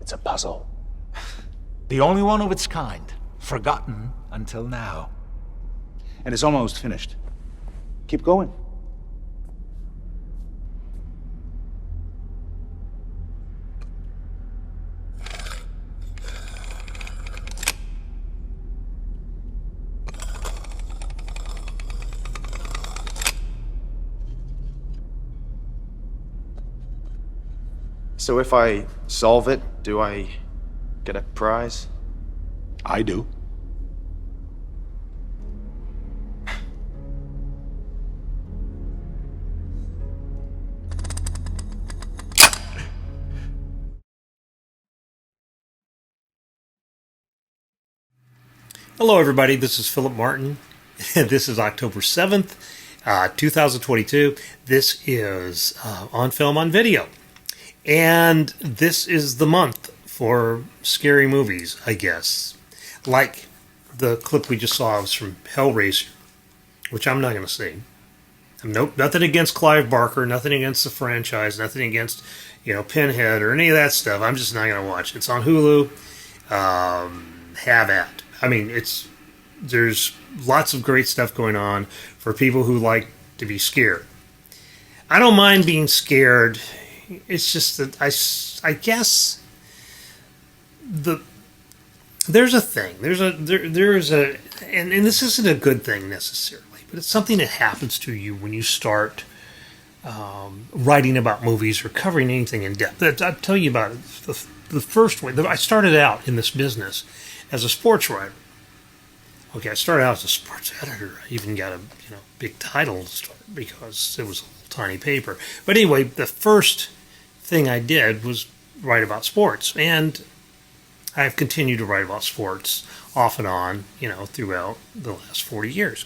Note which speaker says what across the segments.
Speaker 1: It's a puzzle.
Speaker 2: The only one of its kind. Forgotten until now.
Speaker 1: And it's almost finished. Keep going.
Speaker 3: So if I solve it, do I get a prize?
Speaker 1: I do.
Speaker 4: Hello, everybody. This is Philip Martin. This is October 7th, 2022. This is OnFilm on video. And this is the month for scary movies, I guess. Like the clip we just saw was from Hellraiser, which I'm not going to see. Nope, nothing against Clive Barker, nothing against the franchise, nothing against, Pinhead or any of that stuff. I'm just not going to watch it. It's on Hulu. Have at. I mean, there's lots of great stuff going on for people who like to be scared. I don't mind being scared. It's just that I guess there's a thing. There is a and this isn't a good thing necessarily, but it's something that happens to you when you start writing about movies or covering anything in depth. I'll tell you about it. The first way I started out in this business as a sports writer. Okay, I started out as a sports editor. I even got a big title to start because it was a little tiny paper. But anyway, the first thing I did was write about sports, and I've continued to write about sports off and on, throughout the last 40 years.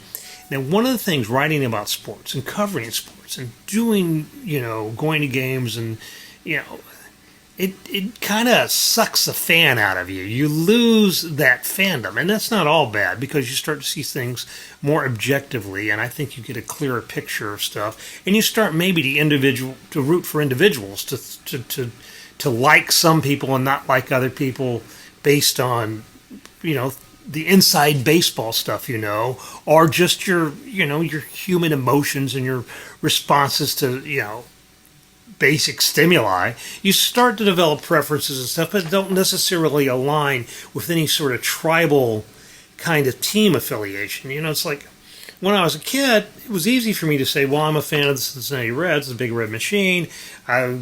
Speaker 4: Now, one of the things writing about sports and covering sports and doing, going to games and, it kind of sucks the fan out of you. You lose that fandom, and that's not all bad because you start to see things more objectively, and I think you get a clearer picture of stuff, and you start maybe to root for individuals, to like some people and not like other people based on, the inside baseball stuff, or just your human emotions and your responses to, basic stimuli. You start to develop preferences and stuff, but don't necessarily align with any sort of tribal kind of team affiliation. It's like when I was a kid, it was easy for me to say, well, I'm a fan of the Cincinnati Reds, the Big Red Machine. I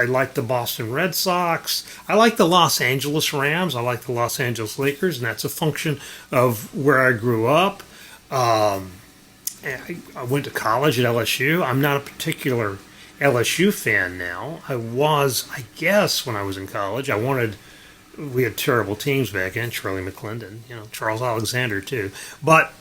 Speaker 4: like the Boston Red Sox. I like the Los Angeles Rams. I like the Los Angeles Lakers, and that's a function of where I grew up. I went to college at LSU. I'm not a particular LSU fan now. I was, I guess, when I was in college. We had terrible teams back then, Shirley McClendon, Charles Alexander too. But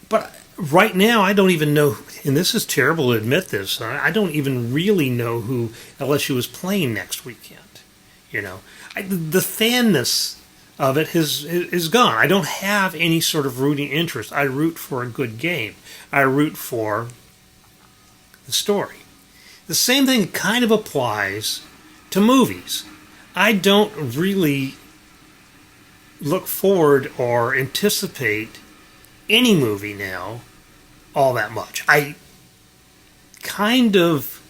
Speaker 4: but right now I don't even know, and this is terrible to admit this, I don't even really know who LSU is playing next weekend. The fanness of it is gone. I don't have any sort of rooting interest. I root for a good game. I root for the story. The same thing kind of applies to movies. I don't really look forward or anticipate any movie now all that much. I kind of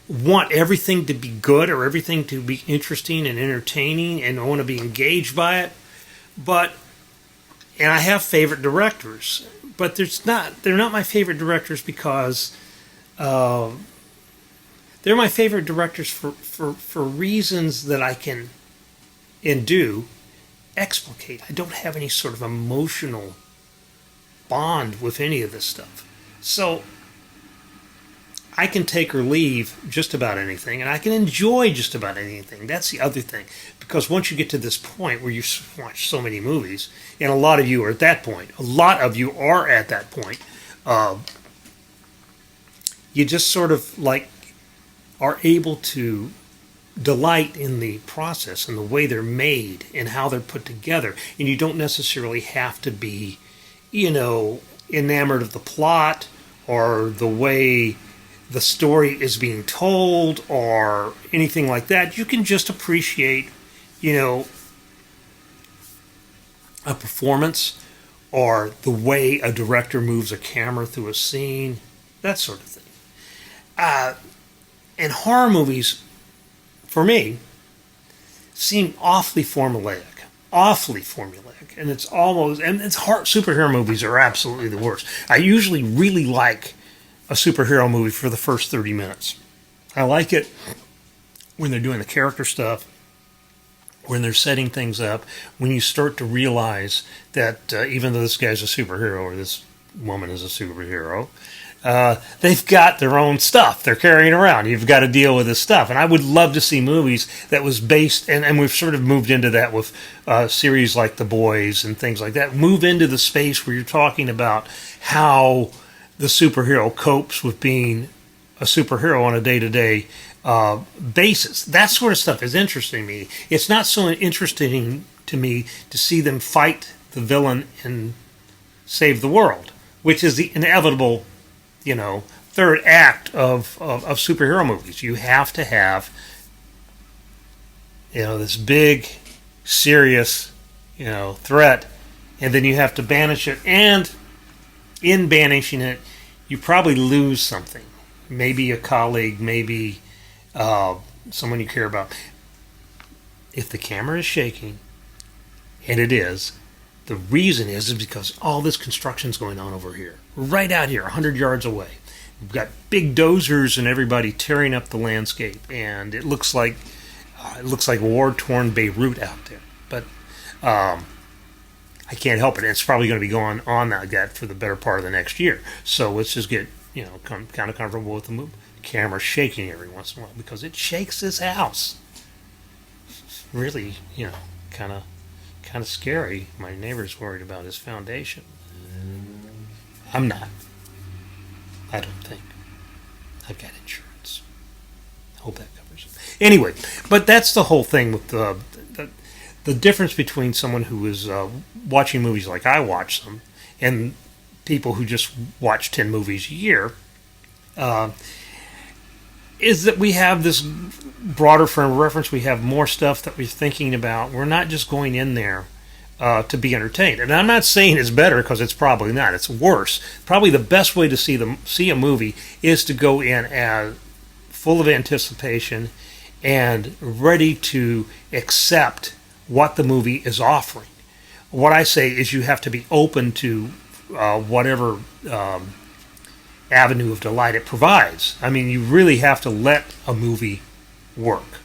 Speaker 4: want everything to be good or everything to be interesting and entertaining, and I want to be engaged by it. And I have favorite directors, but they're not my favorite directors because they're my favorite directors for reasons that I can and do explicate. I don't have any sort of emotional bond with any of this stuff. So I can take or leave just about anything, and I can enjoy just about anything. That's the other thing. Because once you get to this point where you watch so many movies, and a lot of you are at that point, you just sort of are able to delight in the process and the way they're made and how they're put together. And you don't necessarily have to be, enamored of the plot or the way the story is being told or anything like that. You can just appreciate, a performance or the way a director moves a camera through a scene, that sort of thing. And horror movies, for me, seem awfully formulaic. And it's superhero movies are absolutely the worst. I usually really like a superhero movie for the first 30 minutes. I like it when they're doing the character stuff, when they're setting things up, when you start to realize that even though this guy's a superhero or this woman is a superhero, they've got their own stuff they're carrying around. You've got to deal with this stuff. And I would love to see movies that was based, and we've sort of moved into that with series like The Boys and things like that. Move into the space where you're talking about how the superhero copes with being a superhero on a day-to-day basis. That sort of stuff is interesting to me. It's not so interesting to me to see them fight the villain and save the world, which is the inevitable, third act of superhero movies. You have to have, this big, serious, threat, and then you have to banish it. And in banishing it, you probably lose something. Maybe a colleague, maybe someone you care about. If the camera is shaking, and it is, the reason is because all this construction's going on over here, right out here, 100 yards away. We've got big dozers and everybody tearing up the landscape, and it looks like war-torn Beirut out there. But I can't help it. It's probably going to be going on like that for the better part of the next year. So let's just get kind of comfortable with the camera shaking every once in a while, because it shakes this house. Really, kind of scary. My neighbor's worried about his foundation. I'm not. I don't think. I've got insurance. Hope that covers it. Anyway, but that's the whole thing with the difference between someone who is watching movies like I watch them and people who just watch 10 movies a year, is that we have this broader frame of reference. We have more stuff that we're thinking about. We're not just going in there to be entertained. And I'm not saying it's better, because it's probably not. It's worse. Probably the best way to see a movie is to go in as full of anticipation and ready to accept what the movie is offering. What I say is you have to be open to whatever avenue of delight it provides. I mean, you really have to let a movie work,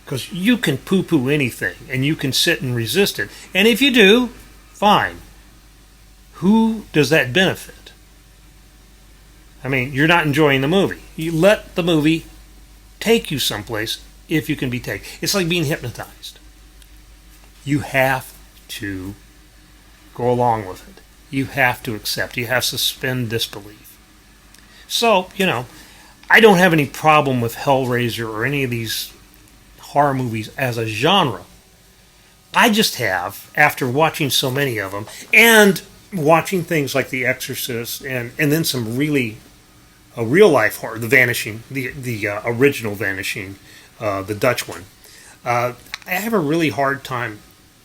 Speaker 4: because you can poo-poo anything and you can sit and resist it. And if you do, fine. Who does that benefit? I mean, you're not enjoying the movie. You let the movie take you someplace if you can be taken. It's like being hypnotized. You have to go along with it. You have to accept. You have to suspend disbelief. So, I don't have any problem with Hellraiser or any of these horror movies as a genre. I just have, after watching so many of them, and watching things like The Exorcist, and then some really real-life horror, The Vanishing, the original Vanishing, the Dutch one, I have a really hard time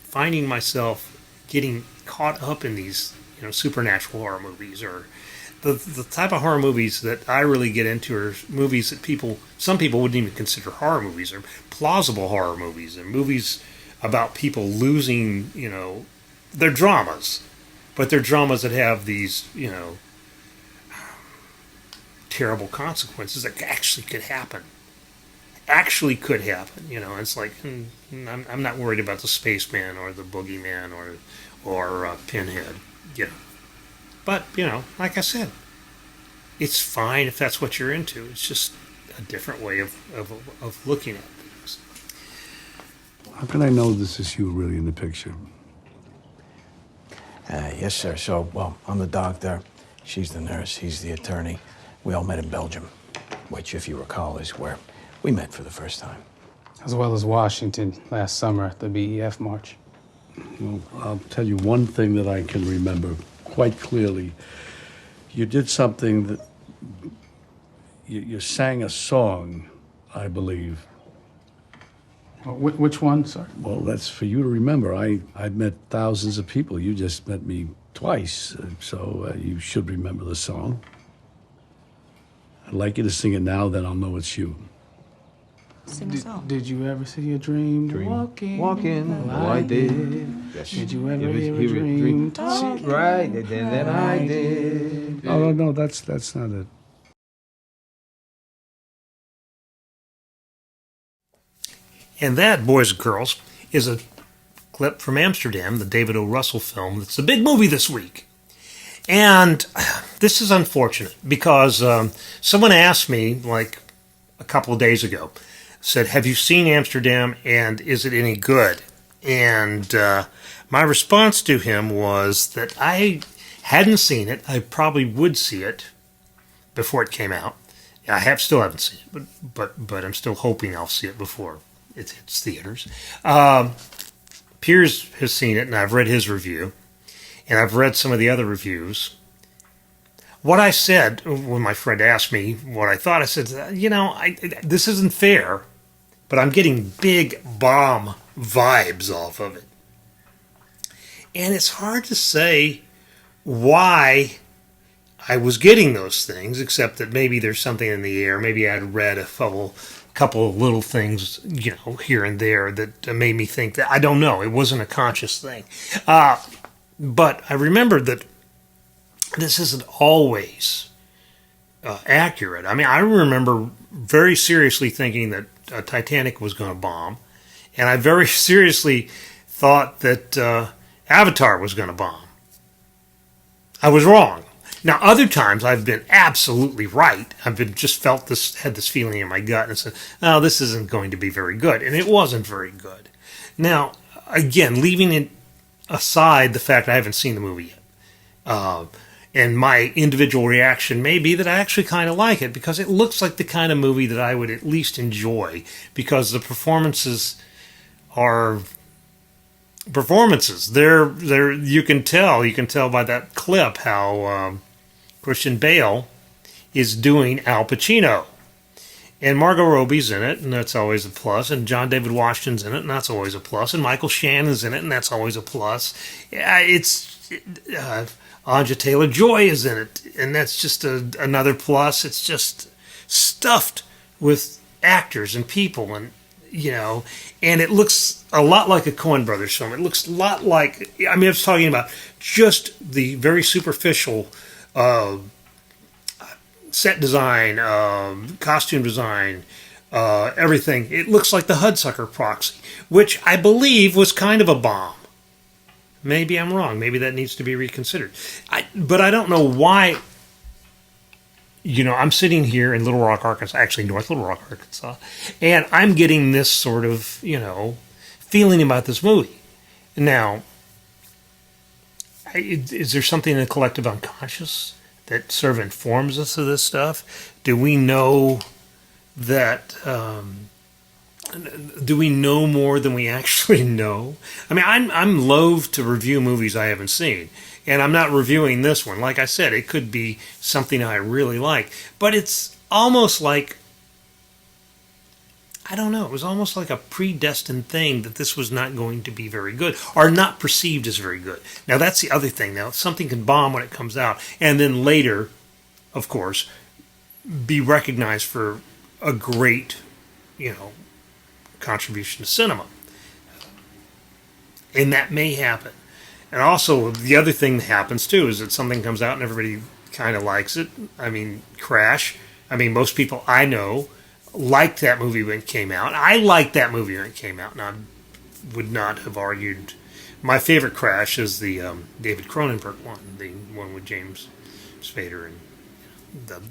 Speaker 4: finding myself getting caught up in these supernatural horror movies, or the type of horror movies that I really get into are movies that some people wouldn't even consider horror movies, or plausible horror movies, and movies about people losing, their dramas, but they're dramas that have these, terrible consequences that actually could happen. It's like, I'm not worried about the spaceman or the boogeyman or Pinhead, But, like I said, it's fine if that's what you're into. It's just a different way of looking at things.
Speaker 5: How can I know this is you really in the picture?
Speaker 6: Yes, sir. So, I'm the doctor. She's the nurse. He's the attorney. We all met in Belgium, which, if you recall, is where we met for the first time.
Speaker 7: As well as Washington last summer at the BEF march.
Speaker 5: Well, I'll tell you one thing that I can remember quite clearly. You did something that you sang a song, I believe.
Speaker 7: Which one, sir?
Speaker 5: Well, that's for you to remember. I've met thousands of people. You just met me twice, so you should remember the song. I'd like you to sing it now, then I'll know it's you.
Speaker 8: Sing a song.
Speaker 7: Did you ever see a dream? Walking.
Speaker 3: Walking.
Speaker 7: Well, I did.
Speaker 3: Yes.
Speaker 7: Did you ever hear a dream? Talking.
Speaker 3: Right, and then I did.
Speaker 5: No, that's not it.
Speaker 4: And that, boys and girls, is a clip from Amsterdam, the David O. Russell film. That's the big movie this week. And this is unfortunate because someone asked me, like a couple of days ago, said, have you seen Amsterdam and is it any good? And my response to him was that I hadn't seen it. I probably would see it before it came out. Still haven't seen it, but I'm still hoping I'll see it before it hits theaters. Piers has seen it, and I've read his review, and I've read some of the other reviews. What I said when my friend asked me what I thought, I said, this isn't fair, but I'm getting big bomb vibes off of it. And it's hard to say why I was getting those things, except that maybe there's something in the air. Maybe I'd read a couple of little things, here and there that made me think that, I don't know, it wasn't a conscious thing. But I remembered that this isn't always accurate. I mean, I remember very seriously thinking that Titanic was going to bomb, and I very seriously thought that Avatar was going to bomb. I was wrong. Now, other times I've been absolutely right. Had this feeling in my gut and said, "Oh, this isn't going to be very good," and it wasn't very good. Now, again, leaving it aside the fact I haven't seen the movie yet, and my individual reaction may be that I actually kind of like it because it looks like the kind of movie that I would at least enjoy because the performances are performances. They're you can tell by that clip how Christian Bale is doing Al Pacino. And Margot Robbie's in it, and that's always a plus. And John David Washington's in it, and that's always a plus. And Michael Shannon's in it, and that's always a plus. Anya Taylor-Joy is in it, and that's just another plus. It's just stuffed with actors and people, and and it looks a lot like a Coen Brothers film. It looks a lot like, I was talking about just the very superficial set design, costume design, everything. It looks like the Hudsucker Proxy, which I believe was kind of a bomb. Maybe I'm wrong. Maybe that needs to be reconsidered. But I don't know why. I'm sitting here in Little Rock, Arkansas, actually North Little Rock, Arkansas, and I'm getting this sort of, feeling about this movie. Now, is there something in the collective unconscious that sort of informs us of this stuff? Do we know that? Do we know more than we actually know? I'm loath to review movies I haven't seen, and I'm not reviewing this one. Like I said, it could be something I really like, but it's almost like, I don't know, it was almost like a predestined thing that this was not going to be very good, or not perceived as very good. Now, that's the other thing. Now, something can bomb when it comes out, and then later, of course, be recognized for a great, contribution to cinema. And that may happen. And also, the other thing that happens, too, is that something comes out and everybody kind of likes it. Crash. Most people I know liked that movie when it came out. I liked that movie when it came out, and I would not have argued. My favorite Crash is the David Cronenberg one, the one with James Spader and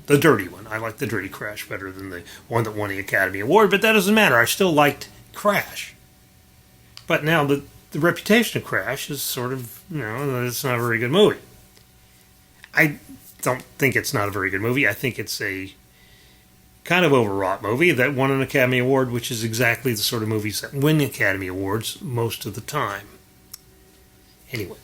Speaker 4: the dirty one. I like the dirty Crash better than the one that won the Academy Award, but that doesn't matter. I still liked Crash. But now the reputation of Crash is sort of, it's not a very good movie. I don't think it's not a very good movie. I think it's a kind of overwrought movie that won an Academy Award, which is exactly the sort of movies that win the Academy Awards most of the time. Anyway,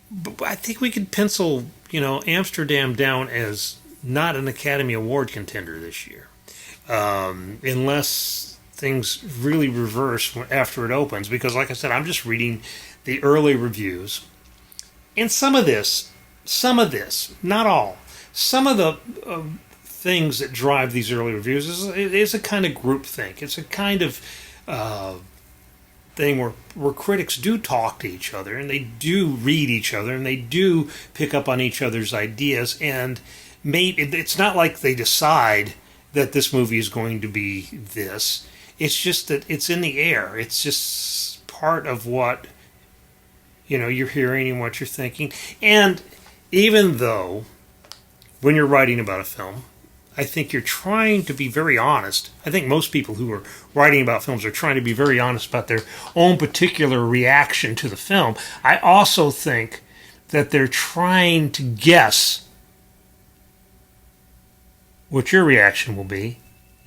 Speaker 4: but I think we could pencil, Amsterdam down as not an Academy Award contender this year. Unless things really reverse after it opens. Because, like I said, I'm just reading the early reviews. And some of this, not all, some of the things that drive these early reviews is a kind of groupthink. It's a kind of thing where critics do talk to each other, and they do read each other, and they do pick up on each other's ideas, and it's not like they decide that this movie is going to be this. It's just that it's in the air. It's just part of what you're hearing and what you're thinking. And even though when you're writing about a film, I think you're trying to be very honest. I think most people who are writing about films are trying to be very honest about their own particular reaction to the film. I also think that they're trying to guess what your reaction will be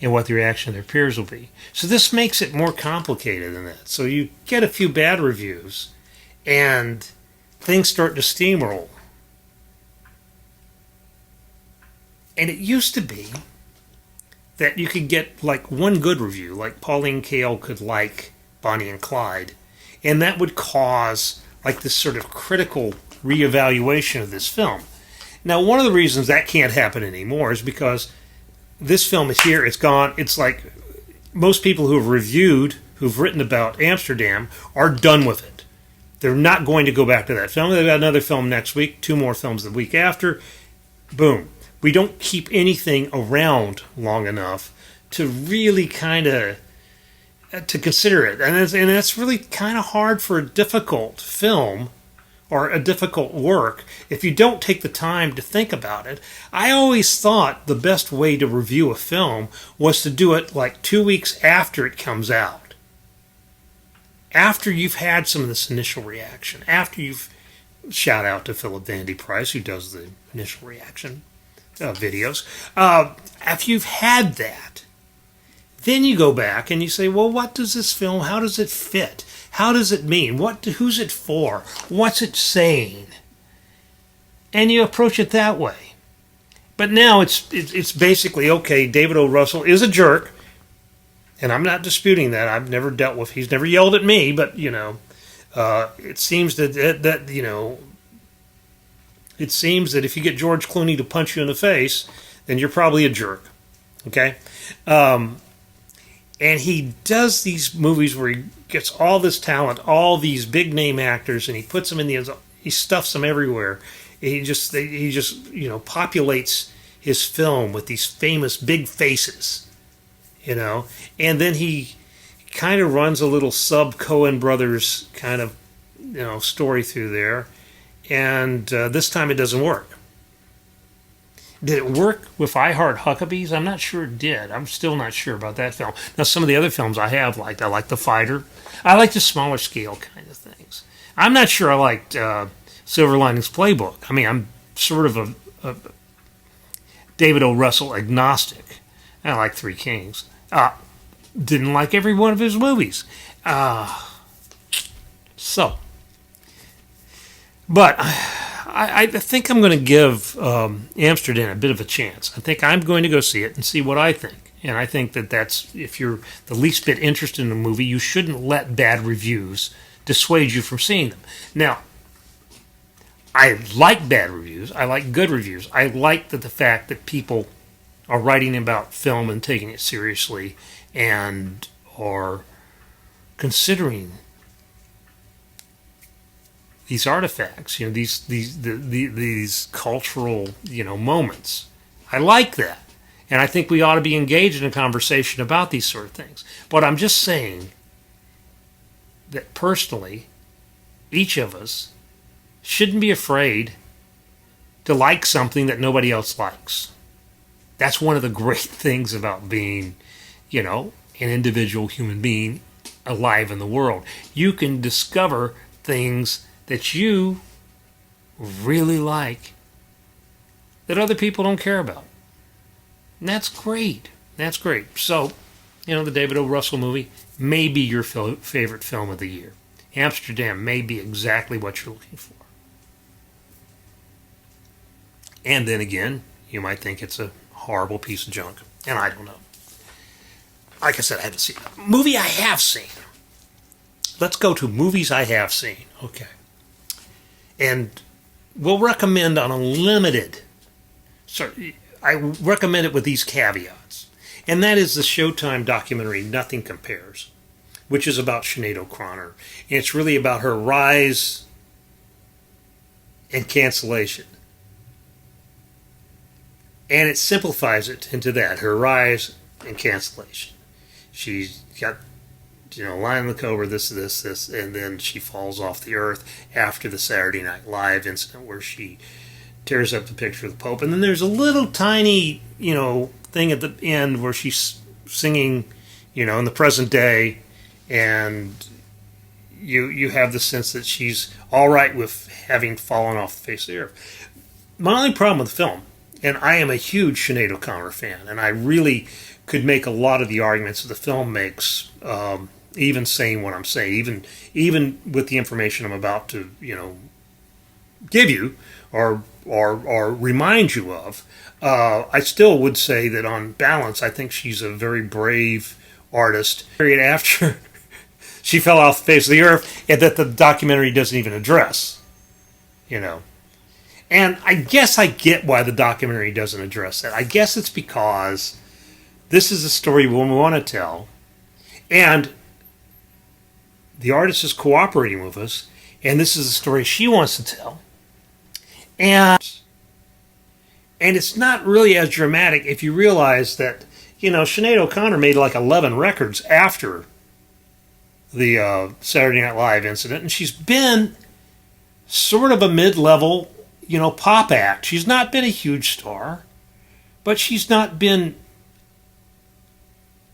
Speaker 4: and what the reaction of their peers will be. So this makes it more complicated than that. So you get a few bad reviews and things start to steamroll. And it used to be that you could get like one good review, like Pauline Kael could like Bonnie and Clyde, and that would cause like this sort of critical reevaluation of this film. Now, one of the reasons that can't happen anymore is because this film is here, it's gone. It's like most people who have reviewed, who've written about Amsterdam, are done with it. They're not going to go back to that film. They've got another film next week, 2 more films the week after. Boom. We don't keep anything around long enough to really kind of to consider it. And that's really kind of hard for a difficult film or a difficult work if you don't take the time to think about it. I always thought the best way to review a film was to do it like 2 weeks after it comes out. After you've had some of this initial reaction. After you've... Shout out to Philip Vandy Price, who does the initial reaction videos. After you've had that, then you go back and you say, well, what does this film, how does it fit? How does it mean? Who's it for? What's it saying? And you approach it that way. But now it's basically, okay, David O. Russell is a jerk, and I'm not disputing that. I've never dealt with, he's never yelled at me, but, it seems that it seems that if you get George Clooney to punch you in the face, then you're probably a jerk. Okay? And he does these movies where he gets all this talent, all these big name actors, and he puts them he stuffs them everywhere. He just populates his film with these famous big faces, and then he kind of runs a little sub-Coen Brothers kind of, story through there. And this time it doesn't work. Did it work with I Heart Huckabees? I'm not sure it did. I'm still not sure about that film. Now, some of the other films I have liked. I like The Fighter. I like the smaller scale kind of things. I'm not sure I liked Silver Linings Playbook. I mean, I'm sort of a David O. Russell agnostic. I like Three Kings. Didn't like every one of his movies. But I think I'm going to give Amsterdam a bit of a chance. I think I'm going to go see it and see what I think. And I think that's, if you're the least bit interested in a movie, you shouldn't let bad reviews dissuade you from seeing them. Now, I like bad reviews. I like good reviews. I like the fact that people are writing about film and taking it seriously and are considering these artifacts, these cultural, moments. I like that. And I think we ought to be engaged in a conversation about these sort of things. But I'm just saying that personally, each of us shouldn't be afraid to like something that nobody else likes. That's one of the great things about being, an individual human being alive in the world. You can discover things that you really like that other people don't care about. And that's great. That's great. So, the David O. Russell movie may be your favorite film of the year. Amsterdam may be exactly what you're looking for. And then again, You might think it's a horrible piece of junk, and I don't know. Like I said, I haven't seen it. Movie I have seen. Let's go to movies I have seen. Okay. And we'll recommend on a limited... Sorry, I recommend it with these caveats. And that is the Showtime documentary Nothing Compares, which is about Sinead O'Connor. And it's really about her rise and cancellation. And it simplifies it into that, her rise and cancellation. She's got, Lion the Cobra, this, and then she falls off the earth after the Saturday Night Live incident where she tears up the picture of the Pope. And then there's a little tiny, thing at the end where she's singing, in the present day, and you have the sense that she's all right with having fallen off the face of the earth. My only problem with the film, and I am a huge Sinead O'Connor fan, and I really could make a lot of the arguments that the film makes, even saying what I'm saying, even with the information I'm about to, give you or remind you of. I still would say that on balance, I think she's a very brave artist. After she fell off the face of the earth, and that the documentary doesn't even address, And I guess I get why the documentary doesn't address that. I guess it's because this is a story we want to tell, and the artist is cooperating with us, and this is a story she wants to tell. And it's not really as dramatic if you realize that, Sinead O'Connor made like 11 records after the Saturday Night Live incident, and she's been sort of a mid-level, pop act. She's not been a huge star, but she's not been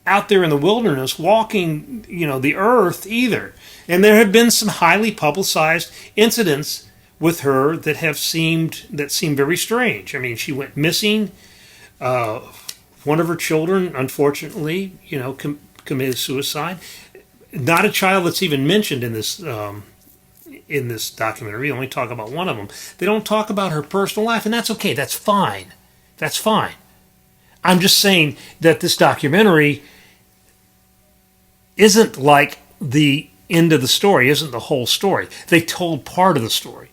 Speaker 4: out there in the wilderness walking, the earth either. And there have been some highly publicized incidents with her that seemed very strange. I mean, she went missing. One of her children, unfortunately, committed suicide. Not a child that's even mentioned in this documentary. They only talk about one of them. They don't talk about her personal life, and that's okay. That's fine. That's fine. I'm just saying that this documentary isn't like the end of the story, isn't the whole story. They told part of the story.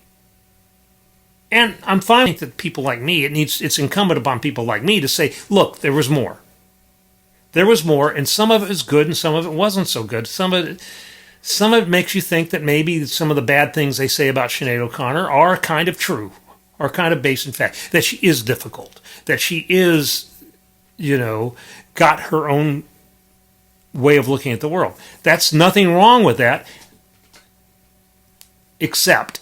Speaker 4: And I'm fine that people like me, it's incumbent upon people like me to say, look, there was more. There was more, and some of it is good and some of it wasn't so good. Some of it makes you think that maybe some of the bad things they say about Sinead O'Connor are kind of true, are kind of based in fact, that she is difficult, that she is, got her own way of looking at the world. That's nothing wrong with that, except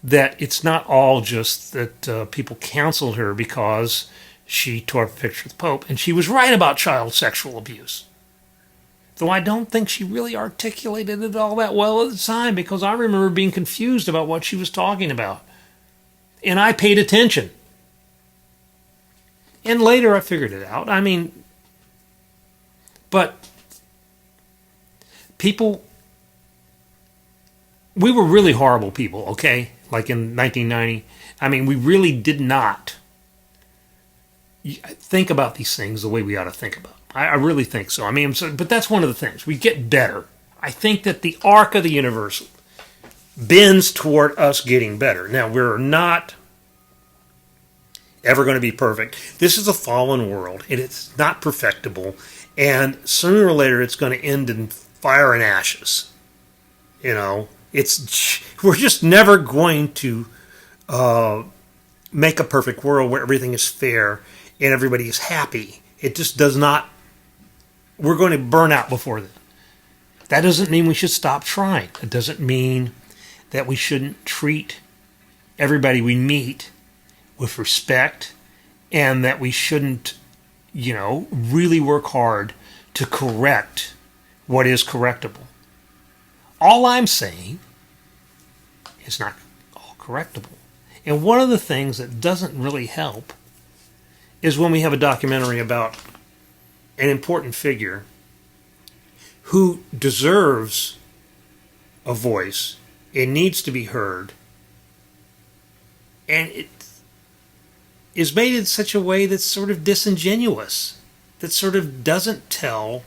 Speaker 4: that it's not all just that people counseled her because she tore up a picture of the Pope, and she was right about child sexual abuse. Though I don't think she really articulated it all that well at the time, because I remember being confused about what she was talking about. And I paid attention. And later I figured it out. I mean, but people, we were really horrible people, okay? Like in 1990. I mean, we really did not think about these things the way we ought to think about them. I really think so. I mean, but that's one of the things. We get better. I think that the arc of the universe bends toward us getting better. Now, we're not ever going to be perfect. This is a fallen world, and it's not perfectible. And sooner or later, it's going to end in fire and ashes. We're just never going to make a perfect world where everything is fair and everybody is happy. It just does not. We're going to burn out before then. That doesn't mean we should stop trying. It doesn't mean that we shouldn't treat everybody we meet with respect, and that we shouldn't, really work hard to correct what is correctable. All I'm saying is not all correctable. And one of the things that doesn't really help is when we have a documentary about an important figure who deserves a voice and needs to be heard, and is made in such a way that's sort of disingenuous, that sort of doesn't tell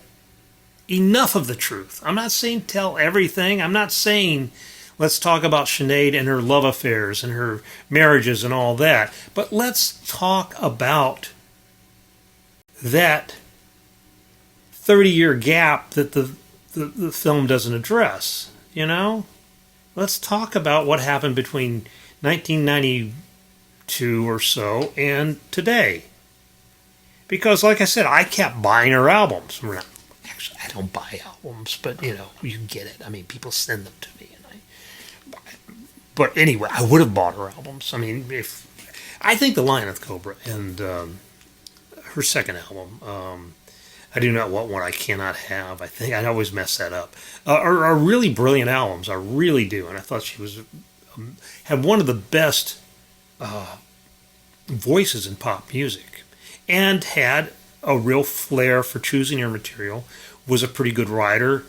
Speaker 4: enough of the truth. I'm not saying tell everything. I'm not saying let's talk about Sinead and her love affairs and her marriages and all that. But let's talk about that 30-year gap that the film doesn't address, you know? Let's talk about what happened between 1992 or so and today. Because, like I said, I kept buying her albums. Actually, I don't buy albums, but, you know, you get it. I mean, people send them to me, and but anyway, I would have bought her albums. I mean, I think The Lion of Cobra and her second album, I Do Not Want What I Cannot Have, I think, I always mess that up, are really brilliant albums. I really do. And I thought she was had one of the best voices in pop music, and had a real flair for choosing her material, was a pretty good writer,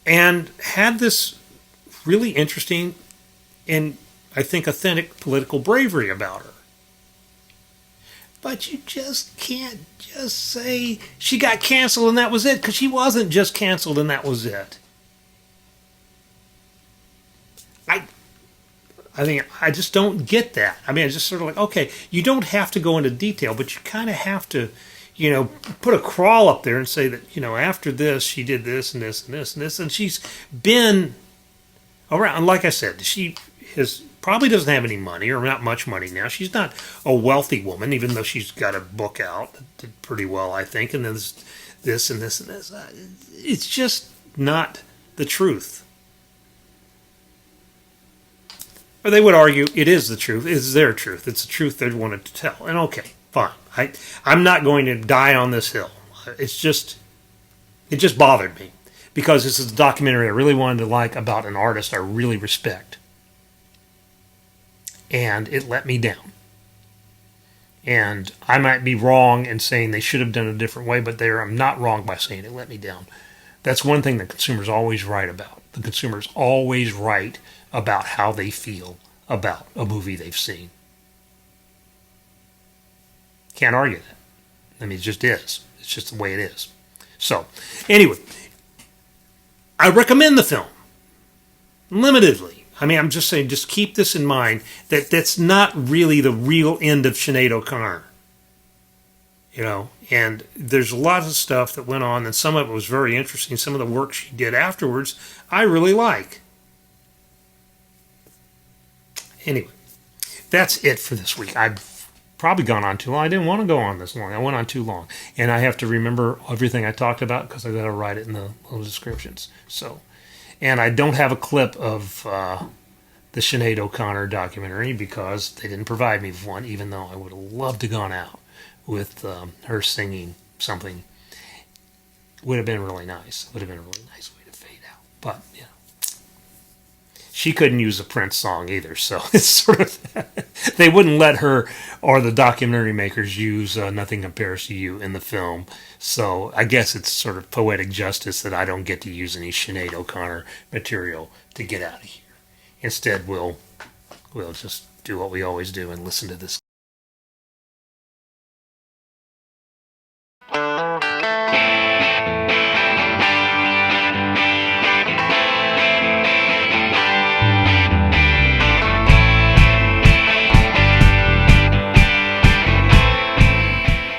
Speaker 4: and had this really interesting and, I think, authentic political bravery about her. But you just can't just say she got canceled and that was it, because she wasn't just canceled and that was it. I mean, I just don't get that. I mean, it's just sort of like, okay, you don't have to go into detail, but you kind of have to, you know, put a crawl up there and say that, you know, after this, she did this and this and this and this, and she's been around. And like I said, she probably doesn't have any money, or not much money now. She's not a wealthy woman, even though she's got a book out that did pretty well, I think, and then this and this and this. It's just not the truth. Or they would argue it is the truth. It's their truth. It's the truth they wanted to tell. And okay, fine. I'm not going to die on this hill. It just bothered me, because this is a documentary I really wanted to like about an artist I really respect. And it let me down. And I might be wrong in saying they should have done it a different way, but I'm not wrong by saying it let me down. That's one thing that consumers always write about. The consumers always write about how they feel about a movie they've seen. Can't argue that. I mean, it just is. It's just the way it is. So, anyway, I recommend the film. Limitedly. I mean, I'm just saying, just keep this in mind, that that's not really the real end of Sinead O'Connor. You know, and there's a lot of stuff that went on, and some of it was very interesting. Some of the work she did afterwards, I really like. Anyway, that's it for this week. I've probably gone on too long. I didn't want to go on this long. I went on too long. And I have to remember everything I talked about, because I got to write it in the little descriptions. So, and I don't have a clip of the Sinead O'Connor documentary, because they didn't provide me with one, even though I would have loved to have gone out with her singing something. Would have been really nice. Would have been a really nice way to fade out. But, you know. She couldn't use a Prince song either, so it's sort of... They wouldn't let her or the documentary makers use Nothing Compares to You in the film, so I guess it's sort of poetic justice that I don't get to use any Sinead O'Connor material to get out of here. Instead, we'll just do what we always do and listen to this